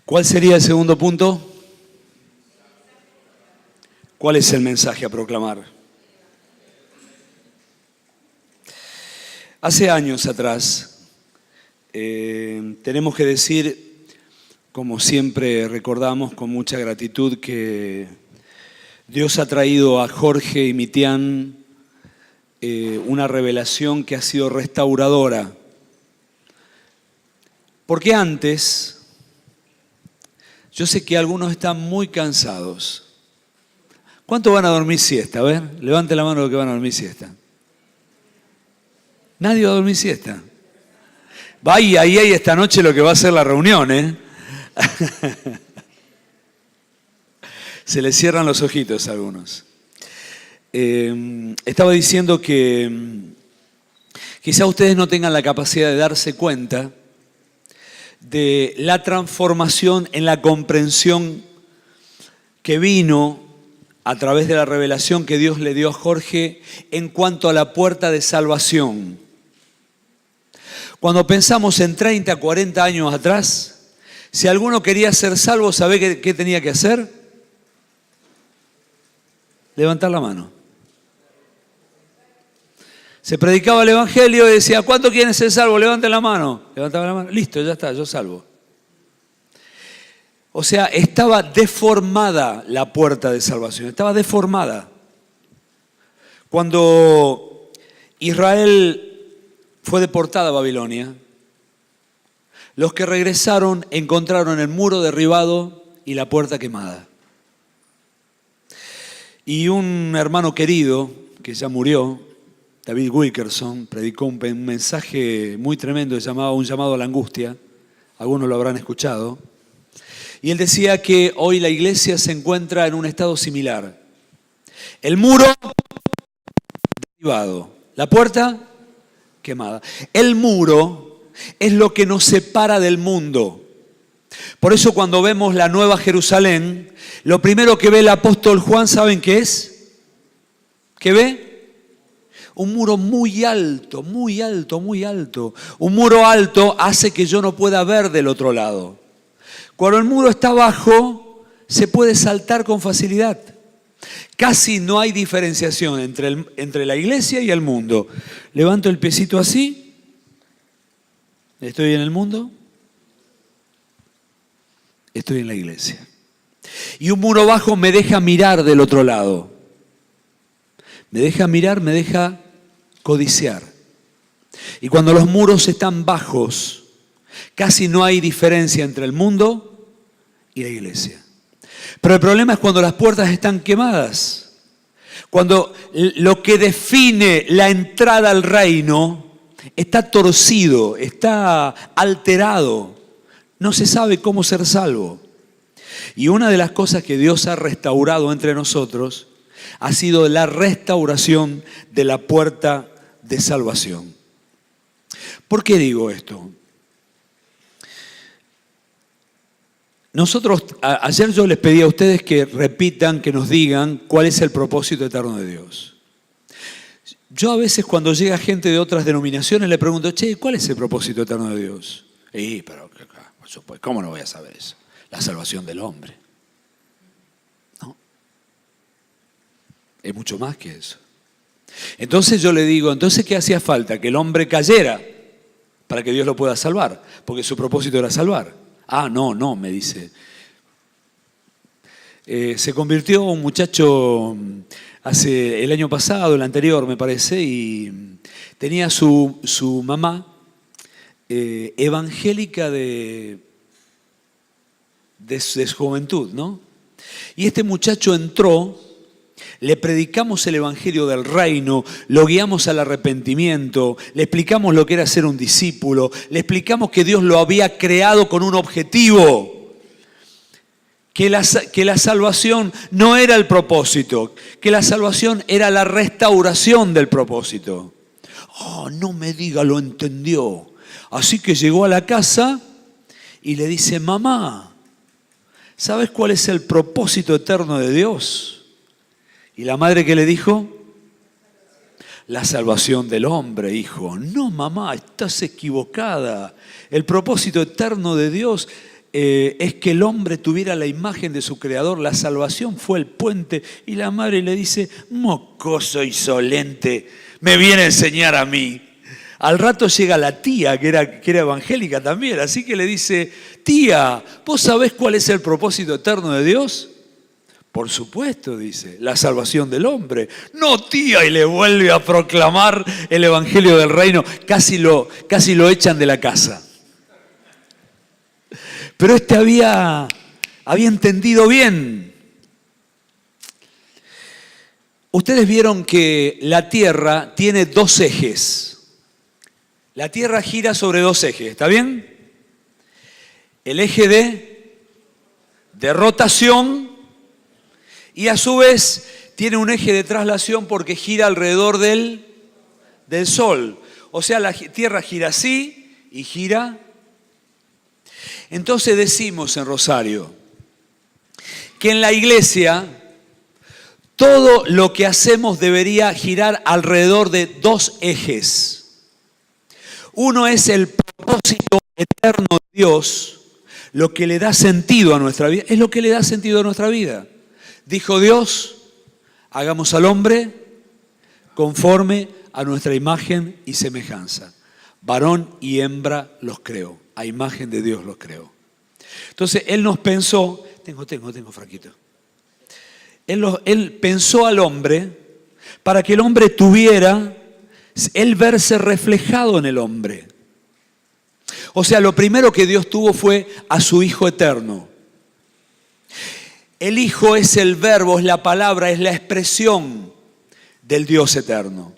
¿Cuál sería el segundo punto? ¿Cuál es el mensaje a proclamar? Hace años atrás, tenemos que decir, como siempre recordamos con mucha gratitud, que Dios ha traído a Jorge y Mitián una revelación que ha sido restauradora. Porque antes, yo sé que algunos están muy cansados. ¿Cuántos van a dormir siesta? A ver, levante la mano los que van a dormir siesta. Nadie va a dormir siesta. Ahí hay esta noche lo que va a ser la reunión, ¿eh? Se les cierran los ojitos a algunos. Estaba diciendo que quizá ustedes no tengan la capacidad de darse cuenta de la transformación en la comprensión que vino a través de la revelación que Dios le dio a Jorge en cuanto a la puerta de salvación. Cuando pensamos en 30, 40 años atrás, si alguno quería ser salvo, ¿sabe qué tenía que hacer? Levantar la mano. Se predicaba el evangelio y decía, ¿cuántos quieren ser salvos? Levanten la mano. Levantaba la mano. Listo, ya está, yo salvo. O sea, estaba deformada la puerta de salvación. Estaba deformada. Cuando Israel fue deportada a Babilonia, los que regresaron encontraron el muro derribado y la puerta quemada. Y un hermano querido, que ya murió, David Wilkerson, predicó un mensaje muy tremendo llamado Un llamado a la angustia. Algunos lo habrán escuchado. Y él decía que hoy la iglesia se encuentra en un estado similar. El muro derribado, la puerta quemada. El muro es lo que nos separa del mundo. Por eso cuando vemos la Nueva Jerusalén, lo primero que ve el apóstol Juan, ¿saben qué es? ¿Qué ve? Un muro muy alto, muy alto, muy alto. Un muro alto hace que yo no pueda ver del otro lado. Cuando el muro está bajo, se puede saltar con facilidad. Casi no hay diferenciación entre la iglesia y el mundo. Levanto el piecito así. ¿Estoy en el mundo? Estoy en la iglesia. Y un muro bajo me deja mirar del otro lado. Me deja mirar, me deja codiciar. Y cuando los muros están bajos, casi no hay diferencia entre el mundo y la iglesia. Pero el problema es cuando las puertas están quemadas. Cuando lo que define la entrada al reino está torcido, está alterado. No se sabe cómo ser salvo. Y una de las cosas que Dios ha restaurado entre nosotros ha sido la restauración de la puerta de salvación. ¿Por qué digo esto? Ayer yo les pedí a ustedes que repitan, que nos digan cuál es el propósito eterno de Dios. Yo a veces cuando llega gente de otras denominaciones le pregunto, che, ¿cuál es el propósito eterno de Dios? Pero ¿cómo no voy a saber eso? La salvación del hombre. ¿No? Es mucho más que eso. Entonces yo le digo, ¿entonces qué hacía falta? Que el hombre cayera para que Dios lo pueda salvar, porque su propósito era salvar. No, me dice. Se convirtió un muchacho hace el año pasado, el anterior me parece, y tenía su mamá evangélica de su juventud, ¿no? Y este muchacho entró, le predicamos el evangelio del reino, lo guiamos al arrepentimiento, le explicamos lo que era ser un discípulo, le explicamos que Dios lo había creado con un objetivo, que la salvación no era el propósito, que la salvación era la restauración del propósito. No me diga, lo entendió. Así que llegó a la casa y le dice, mamá, ¿sabes cuál es el propósito eterno de Dios? ¿Y la madre qué le dijo? La salvación del hombre, hijo. No, mamá, estás equivocada. El propósito eterno de Dios es que el hombre tuviera la imagen de su creador, la salvación fue el puente. Y la madre le dice, mocoso insolente, me viene a enseñar a mí. Al rato llega la tía, que era evangélica también, así que le dice, tía, ¿vos sabés cuál es el propósito eterno de Dios? Por supuesto, dice, la salvación del hombre. No, tía, y le vuelve a proclamar el evangelio del reino. Casi lo echan de la casa. Pero había entendido bien. Ustedes vieron que la Tierra tiene dos ejes. La Tierra gira sobre dos ejes, ¿está bien? El eje de rotación y a su vez tiene un eje de traslación porque gira alrededor del Sol. O sea, la Tierra gira así y gira. Entonces decimos en Rosario que en la iglesia todo lo que hacemos debería girar alrededor de dos ejes. Uno es el propósito eterno de Dios, lo que le da sentido a nuestra vida. Es lo que le da sentido a nuestra vida. Dijo Dios, hagamos al hombre conforme a nuestra imagen y semejanza. Varón y hembra los creó. A imagen de Dios los creó. Entonces, Él nos pensó, tengo, Franquito. Él pensó al hombre para que el hombre tuviera Él verse reflejado en el hombre. O sea, lo primero que Dios tuvo fue a su Hijo eterno. El Hijo es el verbo, es la palabra, es la expresión del Dios eterno.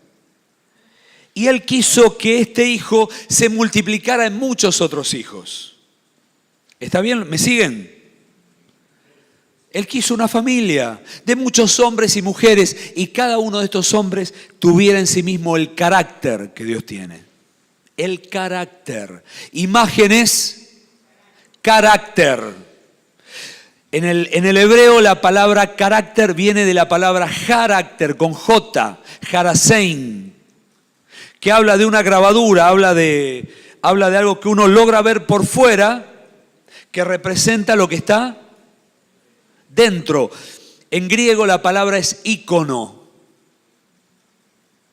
Y Él quiso que este Hijo se multiplicara en muchos otros hijos. ¿Está bien? ¿Me siguen? Él quiso una familia de muchos hombres y mujeres y cada uno de estos hombres tuviera en sí mismo el carácter que Dios tiene. El carácter. Imágenes, carácter. En el hebreo la palabra carácter viene de la palabra carácter con J, jarasein, que habla de una grabadura, habla de algo que uno logra ver por fuera, que representa lo que está dentro. En griego la palabra es ícono.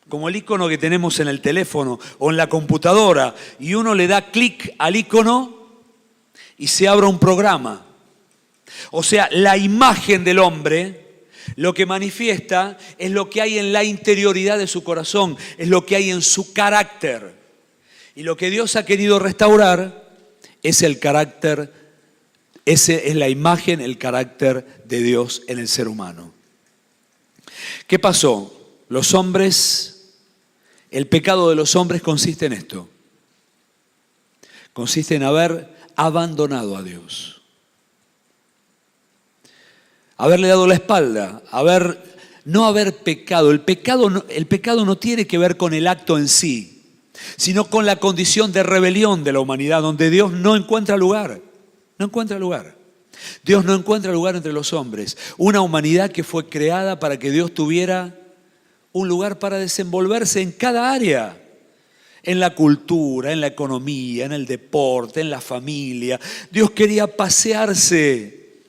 Como el icono que tenemos en el teléfono o en la computadora. Y uno le da clic al icono y se abre un programa. O sea, la imagen del hombre, lo que manifiesta es lo que hay en la interioridad de su corazón. Es lo que hay en su carácter. Y lo que Dios ha querido restaurar es el carácter. Esa es la imagen, el carácter de Dios en el ser humano. ¿Qué pasó? Los hombres, el pecado de los hombres consiste en esto. Consiste en haber abandonado a Dios. Haberle dado la espalda, no haber pecado. El pecado no tiene que ver con el acto en sí, sino con la condición de rebelión de la humanidad, donde Dios no encuentra lugar. No encuentra lugar. Dios no encuentra lugar entre los hombres. Una humanidad que fue creada para que Dios tuviera un lugar para desenvolverse en cada área. En la cultura, en la economía, en el deporte, en la familia. Dios quería pasearse,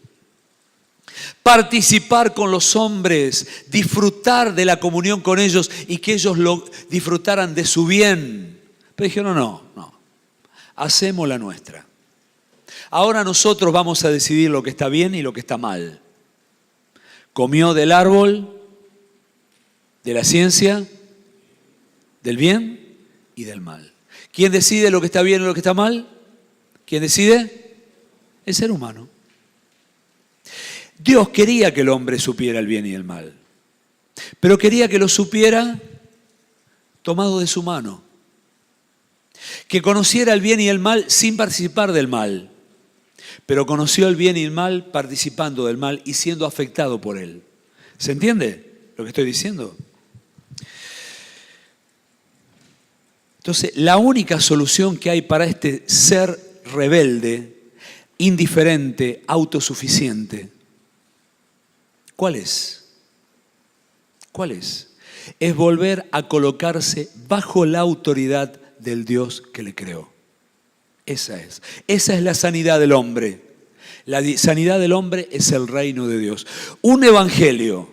participar con los hombres, disfrutar de la comunión con ellos y que ellos lo disfrutaran de su bien. Pero dijeron, no, hacemos la nuestra. Ahora nosotros vamos a decidir lo que está bien y lo que está mal. Comió del árbol de la ciencia, del bien y del mal. ¿Quién decide lo que está bien y lo que está mal? ¿Quién decide? El ser humano. Dios quería que el hombre supiera el bien y el mal, pero quería que lo supiera tomado de su mano. Que conociera el bien y el mal sin participar del mal. Pero conoció el bien y el mal participando del mal y siendo afectado por él. ¿Se entiende lo que estoy diciendo? Entonces, la única solución que hay para este ser rebelde, indiferente, autosuficiente, ¿cuál es? ¿Cuál es? Es volver a colocarse bajo la autoridad del Dios que le creó. Esa es la sanidad del hombre. La sanidad del hombre es el reino de Dios. Un evangelio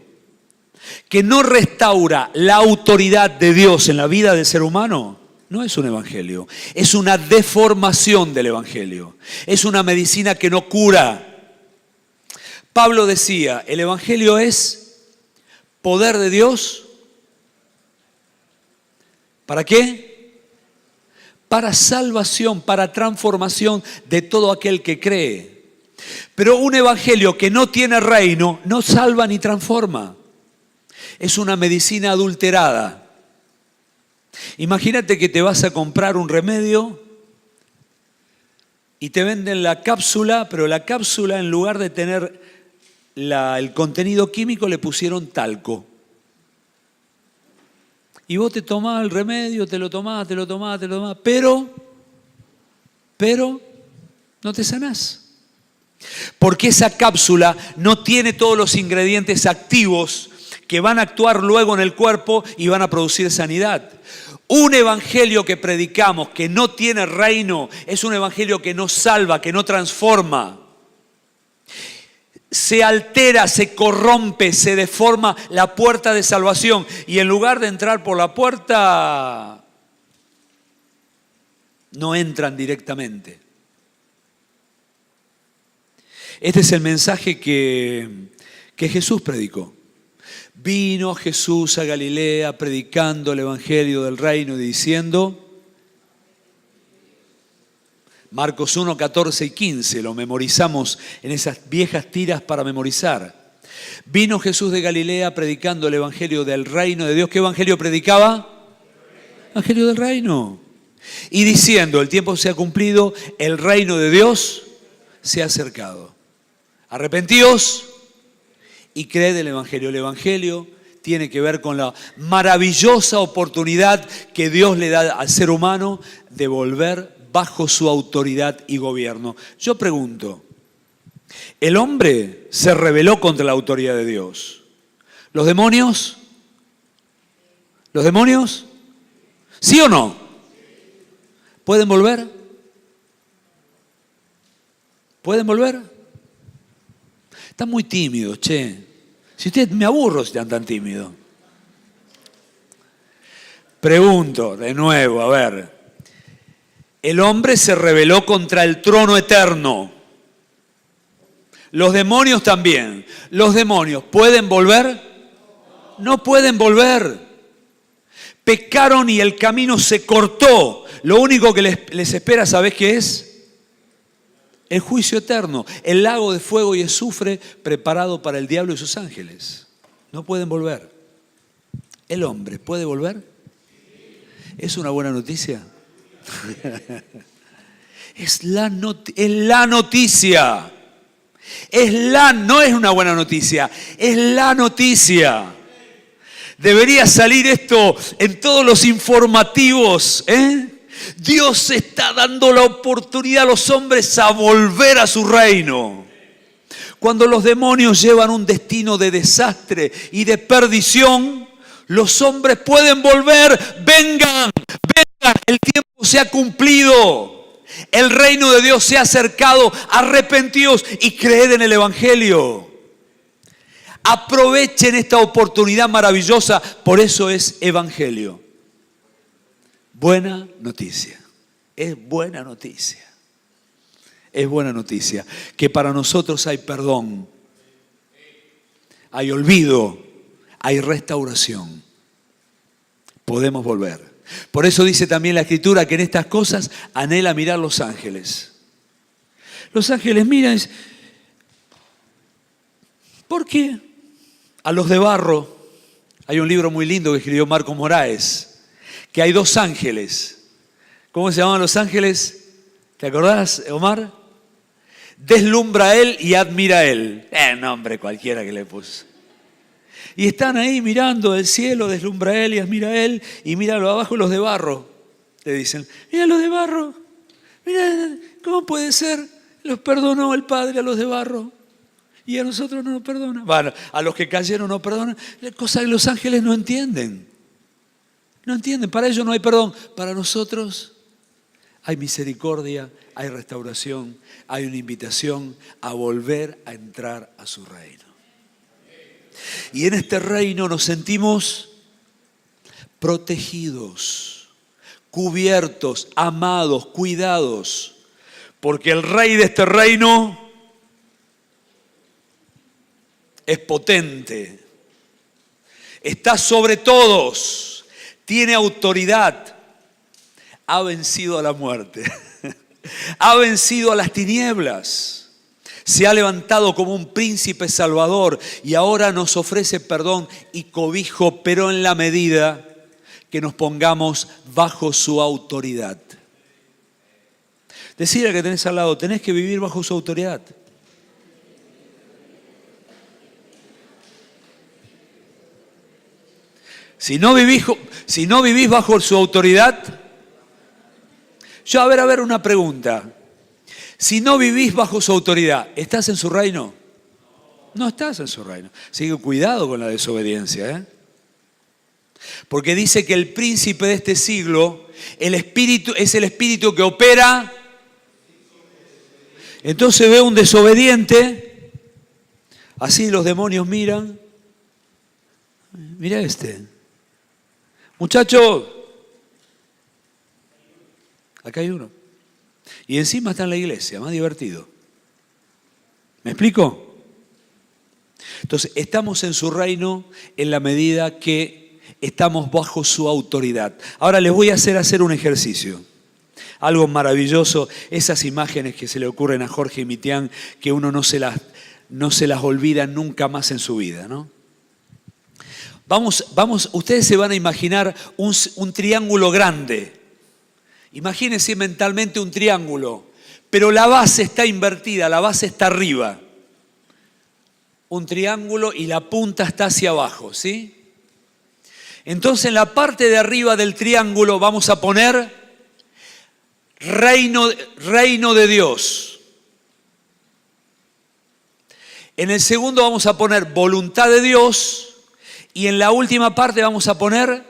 que no restaura la autoridad de Dios en la vida del ser humano, no es un evangelio. Es una deformación del evangelio. Es una medicina que no cura. Pablo decía, el evangelio es poder de Dios. ¿Para qué? Para salvación, para transformación de todo aquel que cree. Pero un evangelio que no tiene reino no salva ni transforma. Es una medicina adulterada. Imagínate que te vas a comprar un remedio y te venden la cápsula, pero la cápsula en lugar de tener el contenido químico le pusieron talco. Y vos te tomás el remedio, te lo tomás, pero no te sanás. Porque esa cápsula no tiene todos los ingredientes activos que van a actuar luego en el cuerpo y van a producir sanidad. Un evangelio que predicamos que no tiene reino es un evangelio que no salva, que no transforma. Se altera, se corrompe, se deforma la puerta de salvación y en lugar de entrar por la puerta, no entran directamente. Este es el mensaje que Jesús predicó. Vino Jesús a Galilea predicando el evangelio del reino y diciendo, Marcos 1, 14 y 15, lo memorizamos en esas viejas tiras para memorizar. Vino Jesús de Galilea predicando el evangelio del reino de Dios. ¿Qué evangelio predicaba? Evangelio del reino. Y diciendo, el tiempo se ha cumplido, el reino de Dios se ha acercado. Arrepentíos y creed el evangelio. El evangelio tiene que ver con la maravillosa oportunidad que Dios le da al ser humano de volver bajo su autoridad y gobierno. Yo pregunto, el hombre se rebeló contra la autoridad de Dios. ¿Los demonios? ¿Los demonios? ¿Sí o no? ¿Pueden volver? ¿Pueden volver? Están muy tímidos, che. Si ustedes me aburro si están tan tímidos. Pregunto de nuevo, a ver. El hombre se rebeló contra el trono eterno. Los demonios también. ¿Los demonios pueden volver? No pueden volver. Pecaron y el camino se cortó. Lo único que les espera, ¿sabés qué es? El juicio eterno, el lago de fuego y azufre preparado para el diablo y sus ángeles. No pueden volver. ¿El hombre puede volver? ¿Es una buena noticia? Es la noticia. No es una buena noticia, es la noticia. Debería salir esto en todos los informativos, Dios está dando la oportunidad a los hombres a volver a su reino. Cuando los demonios llevan un destino de desastre y de perdición, los hombres pueden volver. Vengan, el tiempo se ha cumplido. El reino de Dios se ha acercado. Arrepentíos y creed en el evangelio. Aprovechen esta oportunidad maravillosa. Por eso es evangelio. Buena noticia. Es buena noticia. Es buena noticia que para nosotros hay perdón, hay olvido, hay restauración. Podemos volver. Por eso dice también la Escritura que en estas cosas anhela mirar los ángeles. Los ángeles miran. ¿Por qué? A los de barro. Hay un libro muy lindo que escribió Marco Moraes, que hay dos ángeles. ¿Cómo se llaman los ángeles? ¿Te acordás, Omar? Deslumbra a él y admira a él. Nombre cualquiera que le puso. Y están ahí mirando el cielo, deslumbra a él y admira a él, y míralo abajo los de barro. Le dicen, mira los de barro. Mira, ¿cómo puede ser? Los perdonó el Padre a los de barro. Y a nosotros no nos perdona. Bueno, a los que cayeron no perdonan. Cosa que los ángeles no entienden. No entienden, para ellos no hay perdón. Para nosotros Hay misericordia, hay restauración, hay una invitación a volver a entrar a su reino. Y en este reino nos sentimos protegidos, cubiertos, amados, cuidados, porque el rey de este reino es potente, está sobre todos, tiene autoridad, ha vencido a la muerte, ha vencido a las tinieblas, se ha levantado como un príncipe salvador y ahora nos ofrece perdón y cobijo, pero en la medida que nos pongamos bajo su autoridad. Decide al que tenés al lado, tenés que vivir bajo su autoridad. Si no vivís bajo su autoridad, a ver, una pregunta. Si no vivís bajo su autoridad, ¿estás en su reino? No estás en su reino. Así que cuidado con la desobediencia, ¿eh? Porque dice que el príncipe de este siglo, el espíritu, es el espíritu que opera. Entonces ve un desobediente, así los demonios miran. Mira este. Muchacho, acá hay uno. Y encima está en la iglesia, más divertido. ¿Me explico? Entonces, estamos en su reino en la medida que estamos bajo su autoridad. Ahora les voy a hacer un ejercicio. Algo maravilloso, esas imágenes que se le ocurren a Jorge Mitián, que uno no se las olvida nunca más en su vida, ¿no? Vamos, ustedes se van a imaginar un triángulo grande. Imagínense mentalmente un triángulo, pero la base está invertida, la base está arriba. Un triángulo y la punta está hacia abajo, ¿sí? Entonces en la parte de arriba del triángulo vamos a poner reino de Dios. En el segundo vamos a poner voluntad de Dios. Y en la última parte vamos a poner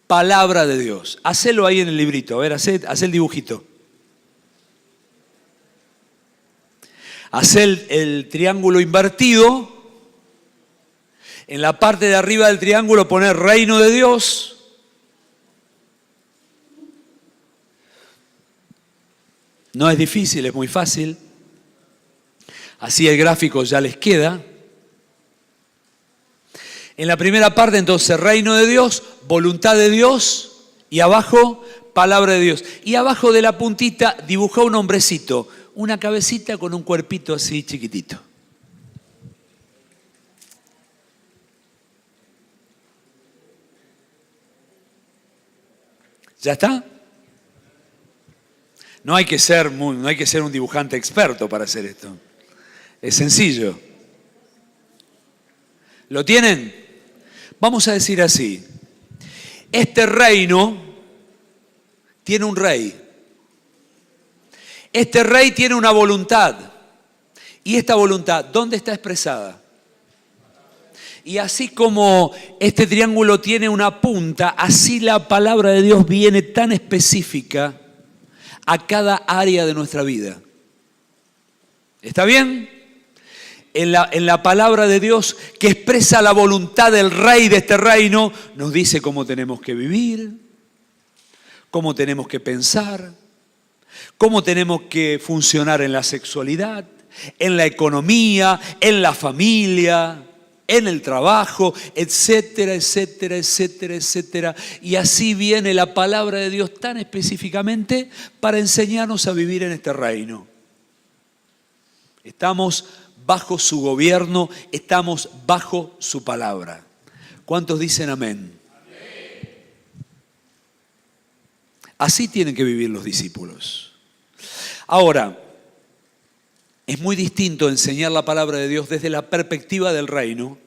palabra de Dios. Hacelo ahí en el librito. A ver, haz el dibujito. Haz el triángulo invertido. En la parte de arriba del triángulo poner reino de Dios. No es difícil, es muy fácil. Así el gráfico ya les queda. En la primera parte, entonces, reino de Dios, voluntad de Dios y abajo, palabra de Dios. Y abajo de la puntita dibujó un hombrecito, una cabecita con un cuerpito así chiquitito. ¿Ya está? No hay que ser un dibujante experto para hacer esto. Es sencillo. ¿Lo tienen? Vamos a decir así. Este reino tiene un rey. Este rey tiene una voluntad. Y esta voluntad, ¿dónde está expresada? Y así como este triángulo tiene una punta, así la palabra de Dios viene tan específica a cada área de nuestra vida. ¿Está bien? En la palabra de Dios que expresa la voluntad del rey de este reino, nos dice cómo tenemos que vivir, cómo tenemos que pensar, cómo tenemos que funcionar en la sexualidad, en la economía, en la familia, en el trabajo, etcétera, etcétera, etcétera, etcétera. Y así viene la palabra de Dios tan específicamente para enseñarnos a vivir en este reino. Estamos bajo su gobierno, estamos bajo su palabra. ¿Cuántos dicen amén? Amén. Así tienen que vivir los discípulos. Ahora, es muy distinto enseñar la palabra de Dios desde la perspectiva del reino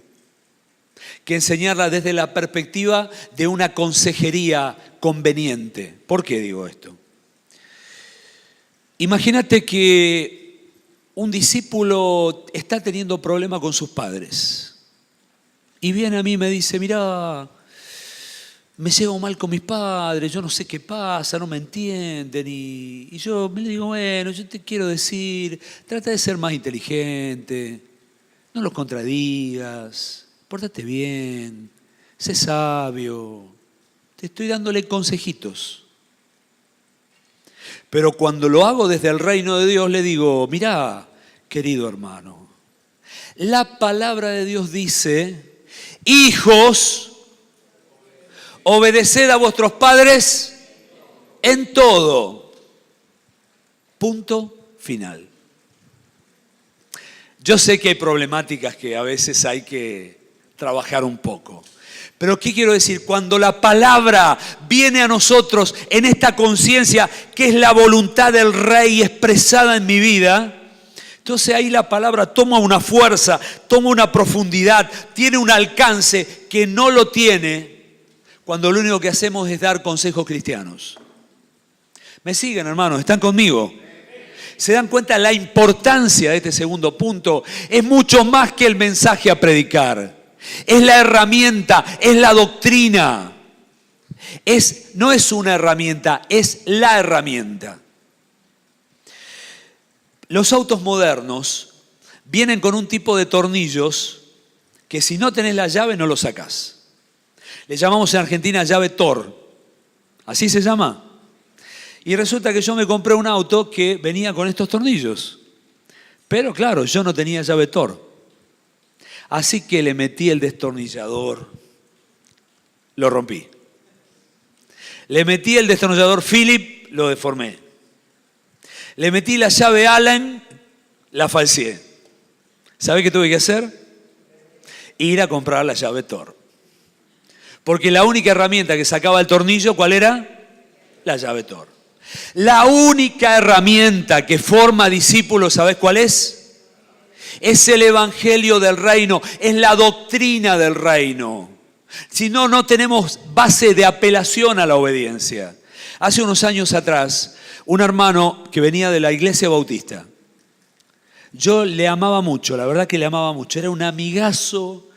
que enseñarla desde la perspectiva de una consejería conveniente. ¿Por qué digo esto? Imagínate que un discípulo está teniendo problemas con sus padres y viene a mí y me dice, mirá, me llevo mal con mis padres, yo no sé qué pasa, no me entienden. Y yo le digo, bueno, yo te quiero decir, trata de ser más inteligente, no los contradigas, pórtate bien, sé sabio. Te estoy dándole consejitos. Pero cuando lo hago desde el reino de Dios, le digo, mirá, querido hermano, la palabra de Dios dice, hijos, obedeced a vuestros padres en todo. Punto final. Yo sé que hay problemáticas que a veces hay que trabajar un poco. Pero ¿qué quiero decir? Cuando la palabra viene a nosotros en esta conciencia que es la voluntad del Rey expresada en mi vida, entonces ahí la palabra toma una fuerza, toma una profundidad, tiene un alcance que no lo tiene cuando lo único que hacemos es dar consejos cristianos. ¿Me siguen, hermanos? ¿Están conmigo? ¿Se dan cuenta la importancia de este segundo punto? Es mucho más que el mensaje a predicar. Es la herramienta, es la doctrina. No es una herramienta, es la herramienta. Los autos modernos vienen con un tipo de tornillos que si no tenés la llave no lo sacás. Le llamamos en Argentina llave Thor. ¿Así se llama? Y resulta que yo me compré un auto que venía con estos tornillos. Pero claro, yo no tenía llave Thor. Así que le metí el destornillador, lo rompí. Le metí el destornillador Philip, lo deformé. Le metí la llave Allen, la falseé. ¿Sabe qué tuve que hacer? Ir a comprar la llave Thor. Porque la única herramienta que sacaba el tornillo, ¿cuál era? La llave Thor. La única herramienta que forma discípulos, ¿sabes cuál es? Es el evangelio del reino, es la doctrina del reino. Si no, no tenemos base de apelación a la obediencia. Hace unos años atrás, un hermano que venía de la iglesia bautista, yo le amaba mucho, la verdad que le amaba mucho. Era un amigazo.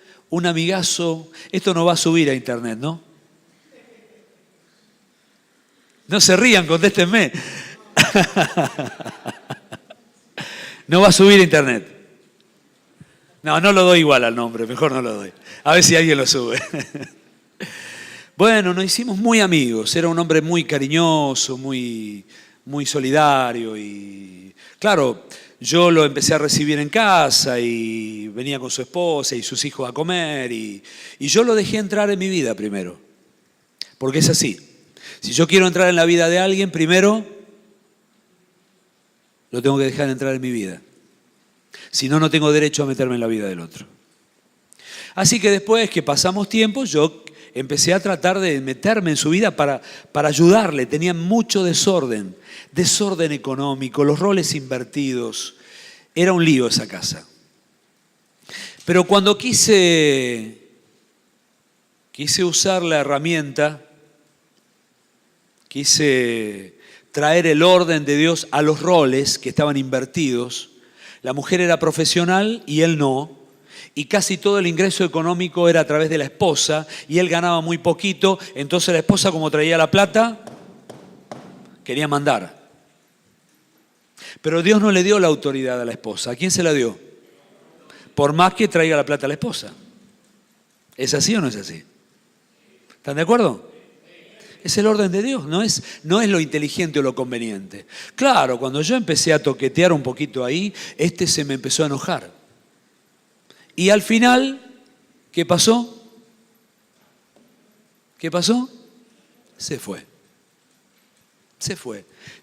Esto no va a subir a internet, ¿no? No se rían, contéstenme. No va a subir a internet. No lo doy igual al nombre, mejor no lo doy. A ver si alguien lo sube. Bueno, nos hicimos muy amigos. Era un hombre muy cariñoso, muy solidario. Y claro, yo lo empecé a recibir en casa y venía con su esposa y sus hijos a comer. Y yo lo dejé entrar en mi vida primero. Porque es así. Si yo quiero entrar en la vida de alguien, primero lo tengo que dejar entrar en mi vida. Si no, no tengo derecho a meterme en la vida del otro. Así que después que pasamos tiempo, yo empecé a tratar de meterme en su vida para ayudarle. Tenía mucho desorden económico, los roles invertidos. Era un lío esa casa. Pero cuando quise usar la herramienta, quise traer el orden de Dios a los roles que estaban invertidos. La mujer era profesional y él no. Y casi todo el ingreso económico era a través de la esposa y él ganaba muy poquito. Entonces la esposa, como traía la plata, quería mandar. Pero Dios no le dio la autoridad a la esposa. ¿A quién se la dio? Por más que traiga la plata a la esposa. ¿Es así o no es así? ¿Están de acuerdo? Es el orden de Dios, no es lo inteligente o lo conveniente. Claro, cuando yo empecé a toquetear un poquito ahí, se me empezó a enojar. Y al final, ¿qué pasó? ¿Qué pasó? Se fue.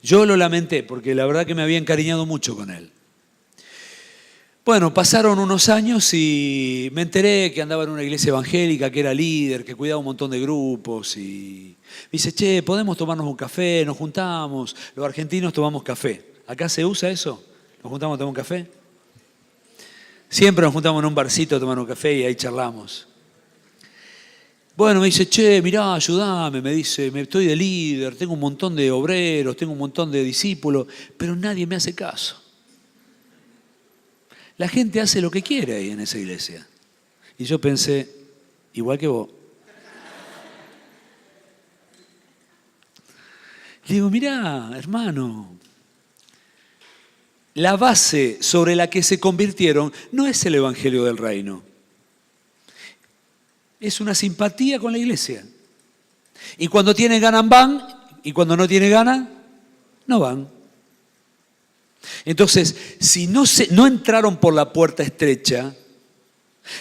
Yo lo lamenté porque la verdad que me había encariñado mucho con él. Bueno, pasaron unos años y me enteré que andaba en una iglesia evangélica, que era líder, que cuidaba un montón de grupos. Y me dice, che, ¿podemos tomarnos un café? Nos juntamos. Los argentinos tomamos café. ¿Acá se usa eso? ¿Nos juntamos a tomar un café? Siempre nos juntamos en un barcito a tomar un café y ahí charlamos. Bueno, me dice, che, mirá, ayúdame. Me dice, estoy de líder, tengo un montón de obreros, tengo un montón de discípulos, pero nadie me hace caso. La gente hace lo que quiere ahí en esa iglesia. Y yo pensé, igual que vos. Le digo, mirá, hermano, la base sobre la que se convirtieron no es el Evangelio del Reino. Es una simpatía con la iglesia. Y cuando tienen ganas van, y cuando no tienen ganas, no van. Entonces, si no entraron por la puerta estrecha,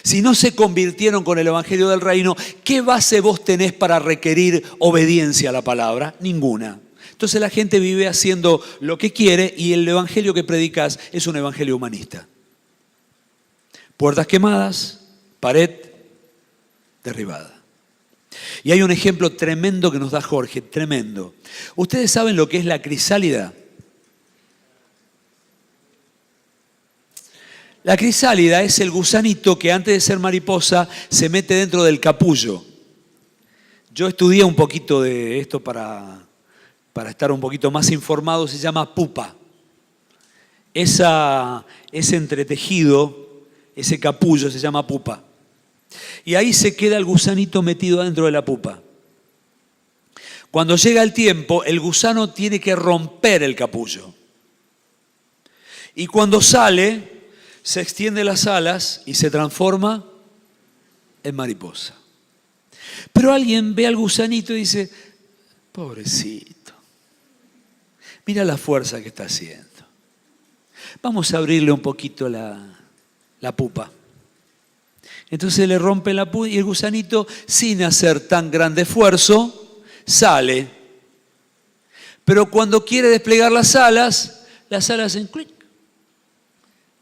si no se convirtieron con el Evangelio del Reino, ¿qué base vos tenés para requerir obediencia a la palabra? Ninguna. Entonces la gente vive haciendo lo que quiere y el Evangelio que predicas es un Evangelio humanista. Puertas quemadas, pared derribada. Y hay un ejemplo tremendo que nos da Jorge, tremendo. ¿Ustedes saben lo que es la crisálida? La crisálida es el gusanito que antes de ser mariposa se mete dentro del capullo. Yo estudié un poquito de esto para estar un poquito más informado, se llama pupa. Ese entretejido, ese capullo se llama pupa. Y ahí se queda el gusanito metido dentro de la pupa. Cuando llega el tiempo, el gusano tiene que romper el capullo. Y cuando sale, se extiende las alas y se transforma en mariposa. Pero alguien ve al gusanito y dice, pobrecito, mira la fuerza que está haciendo. Vamos a abrirle un poquito la pupa. Entonces le rompe la pupa y el gusanito, sin hacer tan grande esfuerzo, sale. Pero cuando quiere desplegar las alas hacen clic.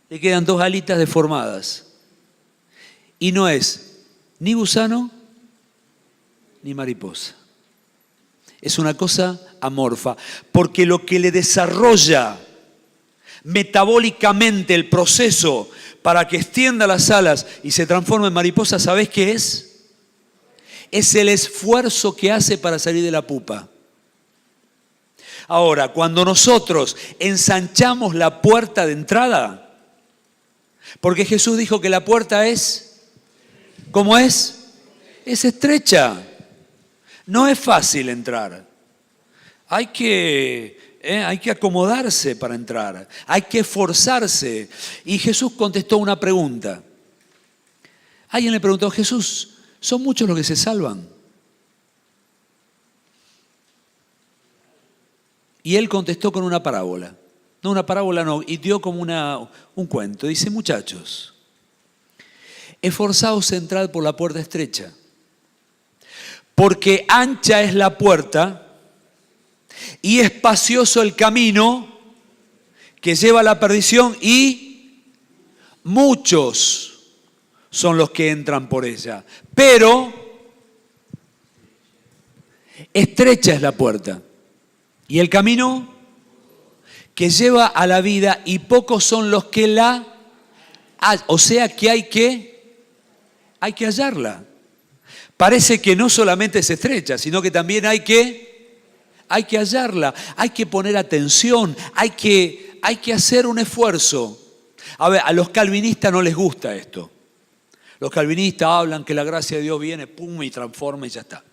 Le quedan dos alitas deformadas. Y no es ni gusano ni mariposa. Es una cosa amorfa. Porque lo que le desarrolla metabólicamente el proceso para que extienda las alas y se transforme en mariposa, ¿sabés qué es? Es el esfuerzo que hace para salir de la pupa. Ahora, cuando nosotros ensanchamos la puerta de entrada, porque Jesús dijo que la puerta es, ¿cómo es? Es estrecha. No es fácil entrar. Hay que acomodarse para entrar. Hay que esforzarse. Y Jesús contestó una pregunta. Alguien le preguntó, Jesús, ¿son muchos los que se salvan? Y él contestó con una parábola. No, una parábola no, y dio como un cuento. Dice, muchachos, esforzaos a entrar por la puerta estrecha, porque ancha es la puerta y espacioso el camino que lleva a la perdición y muchos son los que entran por ella. Pero estrecha es la puerta y el camino que lleva a la vida y pocos son los que la hallan. O sea que hay que hallarla. Parece que no solamente es estrecha, sino que también hay que hallarla, hay que poner atención, hay que hacer un esfuerzo. A ver, a los calvinistas no les gusta esto. Los calvinistas hablan que la gracia de Dios viene, pum, y transforma y ya está.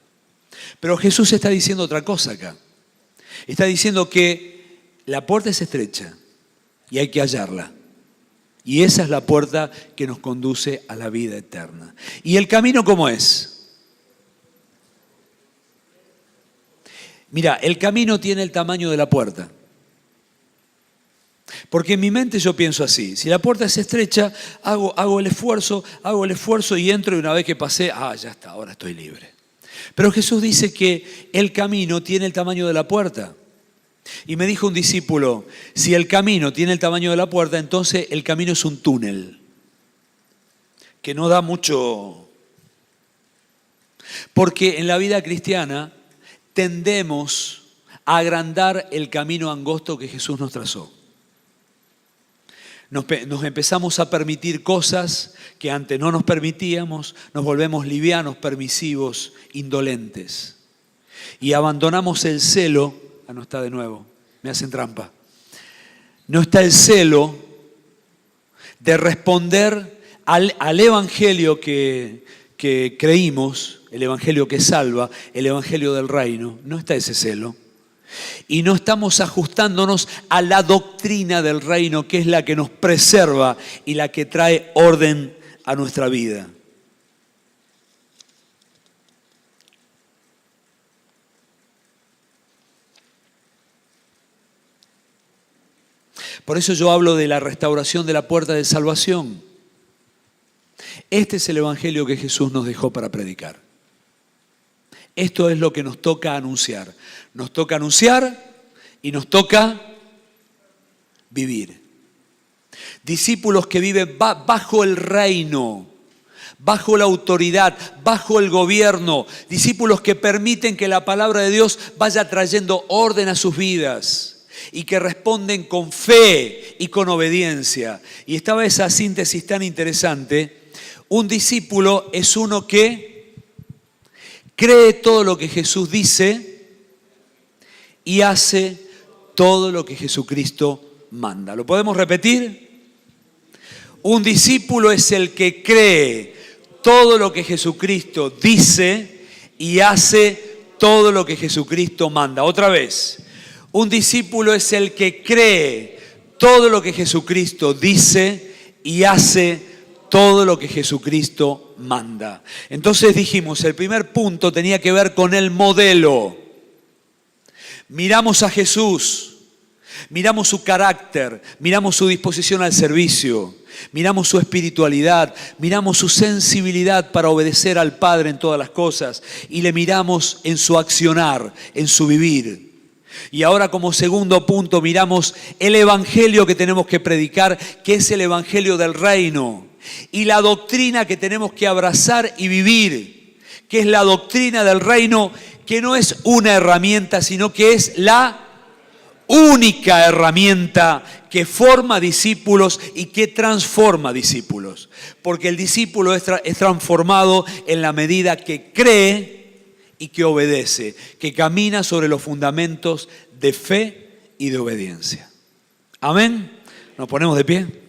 Pero Jesús está diciendo otra cosa acá. Está diciendo que la puerta es estrecha y hay que hallarla. Y esa es la puerta que nos conduce a la vida eterna. ¿Y el camino cómo es? Mira, el camino tiene el tamaño de la puerta. Porque en mi mente yo pienso así, si la puerta es estrecha, hago el esfuerzo y entro y una vez que pasé, ya está, ahora estoy libre. Pero Jesús dice que el camino tiene el tamaño de la puerta. Y me dijo un discípulo, si el camino tiene el tamaño de la puerta, entonces el camino es un túnel, que no da mucho. Porque en la vida cristiana tendemos a agrandar el camino angosto que Jesús nos trazó. Nos empezamos a permitir cosas que antes no nos permitíamos, nos volvemos livianos, permisivos, indolentes. Y abandonamos el celo. No está de nuevo, me hacen trampa. No está el celo de responder al evangelio que creímos, el evangelio que salva, el evangelio del reino. No está ese celo. Y no estamos ajustándonos a la doctrina del reino, que es la que nos preserva y la que trae orden a nuestra vida. Por eso yo hablo de la restauración de la puerta de salvación. Este es el evangelio que Jesús nos dejó para predicar. Esto es lo que nos toca anunciar. Nos toca anunciar y nos toca vivir. Discípulos que viven bajo el reino, bajo la autoridad, bajo el gobierno. Discípulos que permiten que la palabra de Dios vaya trayendo orden a sus vidas y que responden con fe y con obediencia. Y estaba esa síntesis tan interesante. Un discípulo es uno que cree todo lo que Jesús dice y hace todo lo que Jesucristo manda. ¿Lo podemos repetir? Un discípulo es el que cree todo lo que Jesucristo dice y hace todo lo que Jesucristo manda. Otra vez. Un discípulo es el que cree todo lo que Jesucristo dice y hace todo lo que Jesucristo manda. Entonces dijimos, el primer punto tenía que ver con el modelo. Miramos a Jesús, miramos su carácter, miramos su disposición al servicio, miramos su espiritualidad, miramos su sensibilidad para obedecer al Padre en todas las cosas y le miramos en su accionar, en su vivir. Y ahora como segundo punto miramos el evangelio que tenemos que predicar, que es el evangelio del reino, y la doctrina que tenemos que abrazar y vivir, que es la doctrina del reino, que no es una herramienta, sino que es la única herramienta que forma discípulos y que transforma discípulos. Porque el discípulo es transformado en la medida que cree y que obedece, que camina sobre los fundamentos de fe y de obediencia. Amén. Nos ponemos de pie.